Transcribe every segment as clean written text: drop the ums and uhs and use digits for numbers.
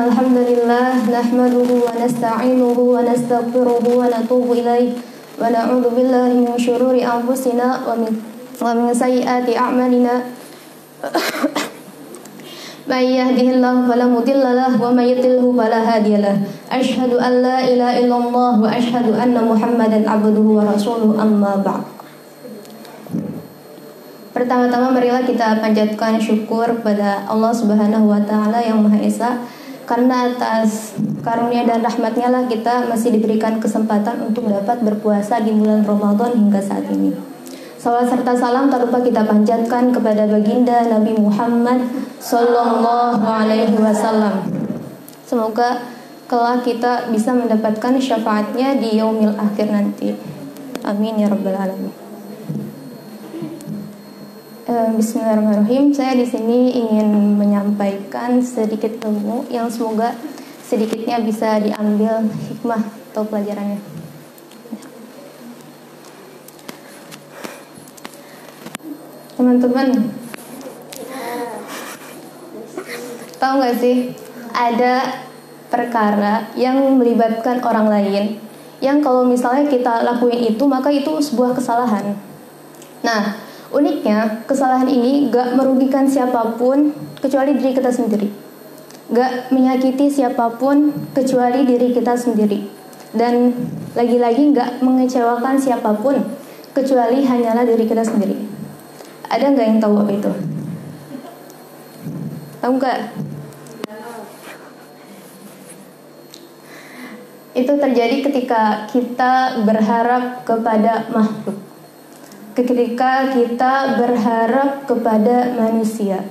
Innal hamdalillah nahmaduhu wa nasta'inuhu wa nastaghfiruhu wa natubu ilaih wa na'udzu billahi min syururi anfusina wa min sayyiati a'malina. May yahdihillahu fala mudilla lahu wa may yudlilhu fala hadiyalah. Asyhadu an la ilaha illallah wa asyhadu anna Muhammadan abduhu wa rasuluhu, amma ba'd. Pertama-tama marilah kita panjatkan syukur kepada Allah Subhanahu wa taala yang Maha Esa, karena atas karunia dan rahmatnya lah kita masih diberikan kesempatan untuk dapat berpuasa di bulan Ramadan hingga saat ini. Salawat serta salam tak lupa kita panjatkan kepada baginda Nabi Muhammad Sallallahu Alaihi Wasallam. Semoga kelak kita bisa mendapatkan syafaatnya di yaumil akhir nanti. Amin ya rabbal alamin. Bismillahirrahmanirrahim. Saya di sini ingin menyampaikan sedikit ilmu yang semoga sedikitnya bisa diambil hikmah atau pelajarannya. Teman-teman, tahu nggak sih ada perkara yang melibatkan orang lain yang kalau misalnya kita lakuin itu maka itu sebuah kesalahan. Nah, uniknya kesalahan ini gak merugikan siapapun kecuali diri kita sendiri, gak menyakiti siapapun kecuali diri kita sendiri, dan lagi-lagi gak mengecewakan siapapun kecuali hanyalah diri kita sendiri. Ada gak yang tahu apa itu? Tahu gak? Itu terjadi ketika kita berharap kepada makhluk, ketika kita berharap kepada manusia,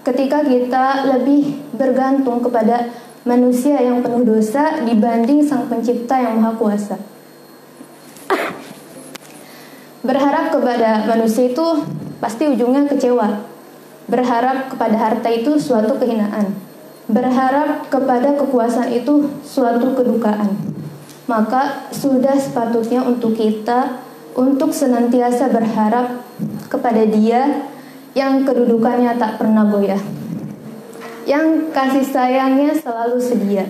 ketika kita lebih bergantung kepada manusia yang penuh dosa dibanding Sang Pencipta yang Maha Kuasa. Berharap kepada manusia itu pasti ujungnya kecewa. Berharap kepada harta itu suatu kehinaan. Berharap kepada kekuasaan itu suatu kedukaan. Maka sudah sepatutnya untuk kita untuk senantiasa berharap kepada Dia yang kedudukannya tak pernah goyah, yang kasih sayangnya selalu sedia,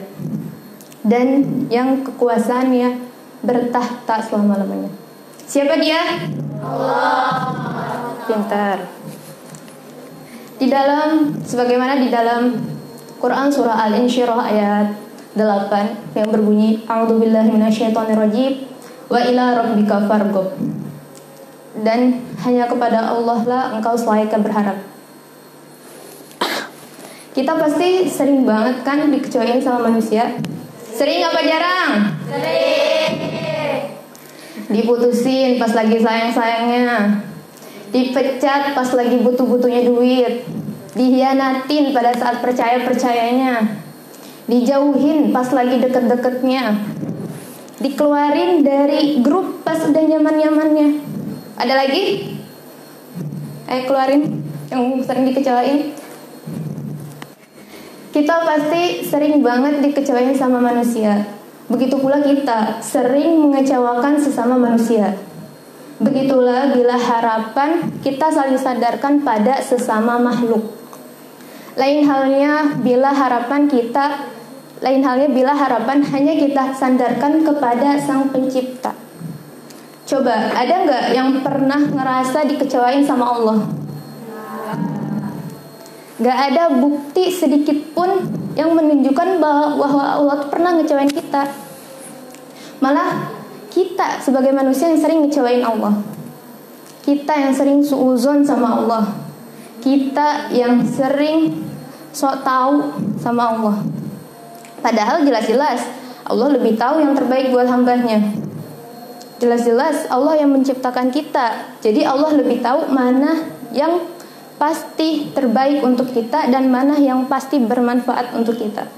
dan yang kekuasaannya bertahta selama-lamanya. Siapa Dia? Allah. Pintar. Sebagaimana di dalam Quran surah Al-Insyirah ayat 8 yang berbunyi, A'udzubillahi minasyaitonirrajim wa ila rabbika farghab. Dan hanya kepada Allah lah engkau selayaknya berharap. Kita pasti sering banget kan dikecewain sama manusia. Sering apa jarang? Sering. Diputusin pas lagi sayang-sayangnya, dipecat pas lagi butuh-butuhnya duit, dihianatin pada saat percaya-percayanya, dijauhin pas lagi deket-deketnya, dikeluarin dari grup pas udah nyaman-nyamannya. Ada lagi? Keluarin yang sering dikecewain. Kita pasti sering banget dikecewain sama manusia. Begitu pula kita sering mengecewakan sesama manusia. Begitulah bila harapan kita saling sadarkan pada sesama makhluk. Lain halnya bila harapan hanya kita sandarkan kepada Sang Pencipta. Coba, ada nggak yang pernah ngerasa dikecewain sama Allah? Gak ada bukti sedikit pun yang menunjukkan bahwa Allah tuh pernah ngecewain kita. Malah kita sebagai manusia yang sering ngecewain Allah. Kita yang sering suuzon sama Allah. Kita yang sering sok tahu sama Allah. Padahal jelas-jelas Allah lebih tahu yang terbaik buat hambanya. Jelas-jelas Allah yang menciptakan kita. Jadi Allah lebih tahu mana yang pasti terbaik untuk kita dan mana yang pasti bermanfaat untuk kita.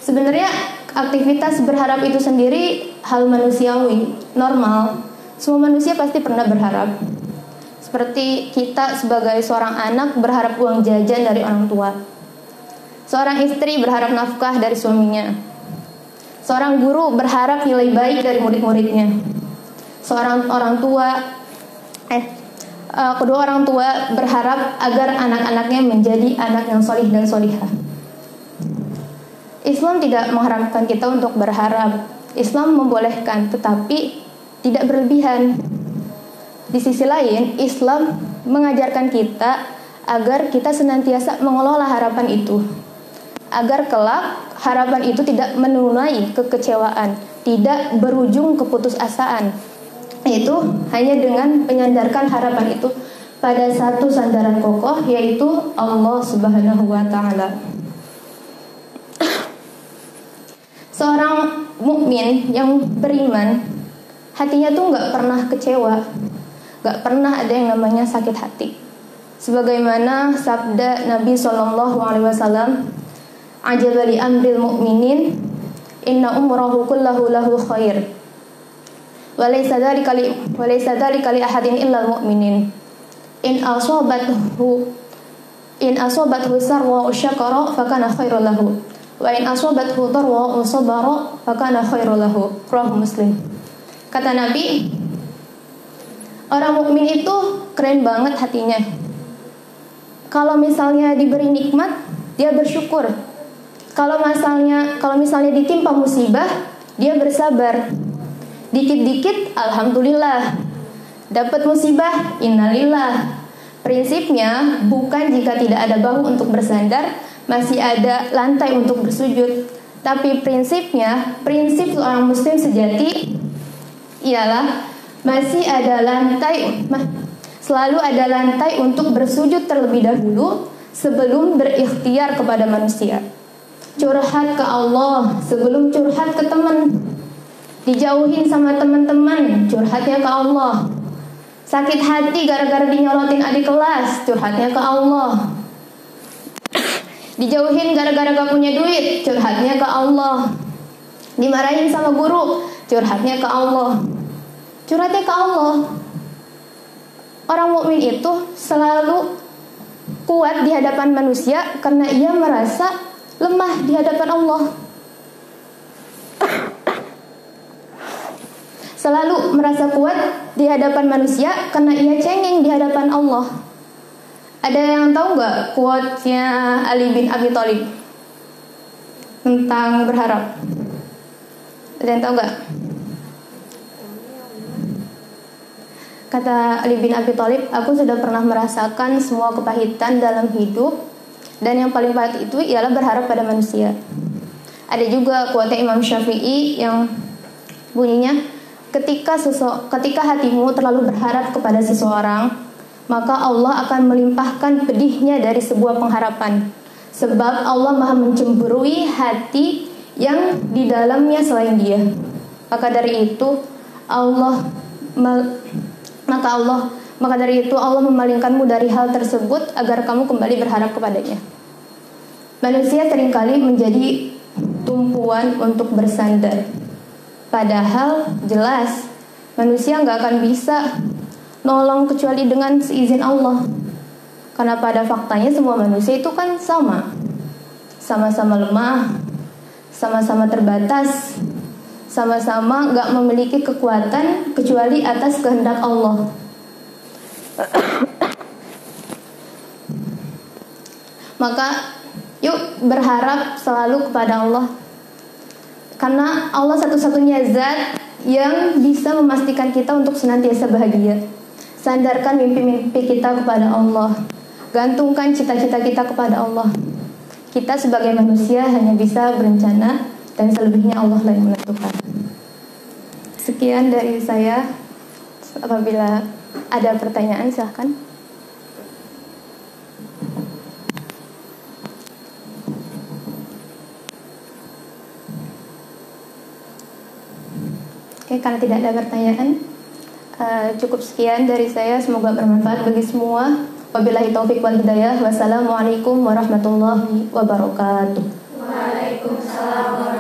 Sebenarnya aktivitas berharap itu sendiri hal manusiawi, normal. Semua manusia pasti pernah berharap. Seperti kita sebagai seorang anak berharap uang jajan dari orang tua. Seorang istri berharap nafkah dari suaminya. Seorang guru berharap nilai baik dari murid-muridnya. Seorang orang tua kedua orang tua berharap agar anak-anaknya menjadi anak yang solih dan solihah. Islam tidak mengharamkan kita untuk berharap. Islam membolehkan, tetapi tidak berlebihan. Di sisi lain, Islam mengajarkan kita agar kita senantiasa mengelola harapan itu, agar kelak harapan itu tidak menulai kekecewaan, tidak berujung keputusasaan, yaitu hanya dengan menyandarkan harapan itu pada satu sandaran kokoh, yaitu Allah Subhanahu wa Ta'ala. Seorang mukmin yang beriman, hatinya tuh nggak pernah kecewa, nggak pernah ada yang namanya sakit hati. Sebagaimana sabda Nabi SAW, "Ajaba li amril mu'minin, inna umrahu kullahu lahu khair, wa laysa dzalika li ahadin illa al-mu'minin. In asabathu sarwa syakara fakana khairul lahu, wa in asabathu darwa sabara fakana khairul lahu." Rawahu Muslim. Kata Nabi, orang mukmin itu keren banget hatinya. Kalau misalnya diberi nikmat, dia bersyukur. Kalau misalnya ditimpa musibah, dia bersabar. Dikit-dikit alhamdulillah. Dapat musibah, innalillah. Prinsipnya bukan jika tidak ada bahu untuk bersandar, masih ada lantai untuk bersujud. Tapi prinsipnya, prinsip seorang muslim sejati ialah masih ada lantai, selalu ada lantai untuk bersujud terlebih dahulu sebelum berikhtiar kepada manusia. Curhat ke Allah sebelum curhat ke teman. Dijauhin sama teman-teman, curhatnya ke Allah. Sakit hati gara-gara dinyolotin adik kelas, curhatnya ke Allah. Dijauhin gara-gara gak punya duit, curhatnya ke Allah. Dimarahin sama guru, curhatnya ke Allah. Curhatnya ke Allah. Orang mukmin itu selalu kuat di hadapan manusia karena ia merasa lemah di hadapan Allah. Selalu merasa kuat di hadapan manusia karena ia cengeng di hadapan Allah. Ada yang tahu nggak quote-nya Ali bin Abi Thalib tentang berharap? Ada yang tahu nggak? Kata Ali bin Abi Thalib, "Aku sudah pernah merasakan semua kepahitan dalam hidup, dan yang paling pahit itu ialah berharap pada manusia." Ada juga quote Imam Syafi'i yang bunyinya, ketika hatimu terlalu berharap kepada seseorang, maka Allah akan melimpahkan pedihnya dari sebuah pengharapan. Sebab Allah Maha mencemburui hati yang di dalamnya selain Dia. Maka dari itu Allah memalingkanmu dari hal tersebut agar kamu kembali berharap kepadanya. Manusia seringkali menjadi tumpuan untuk bersandar. Padahal jelas manusia nggak akan bisa nolong kecuali dengan seizin Allah. Karena pada faktanya semua manusia itu kan sama-sama lemah, sama-sama terbatas, sama-sama nggak memiliki kekuatan kecuali atas kehendak Allah. Maka yuk berharap selalu kepada Allah, karena Allah satu-satunya zat yang bisa memastikan kita untuk senantiasa bahagia. Sandarkan mimpi-mimpi kita kepada Allah, gantungkan cita-cita kita kepada Allah. Kita sebagai manusia hanya bisa berencana, dan selebihnya Allah lah yang menentukan. Sekian dari saya. Apabila ada pertanyaan silahkan. Oke, karena tidak ada pertanyaan, cukup sekian dari saya. Semoga bermanfaat bagi semua. Wabillahi taufiq wal hidayah. Wassalamualaikum warahmatullahi wabarakatuh. Waalaikumsalam.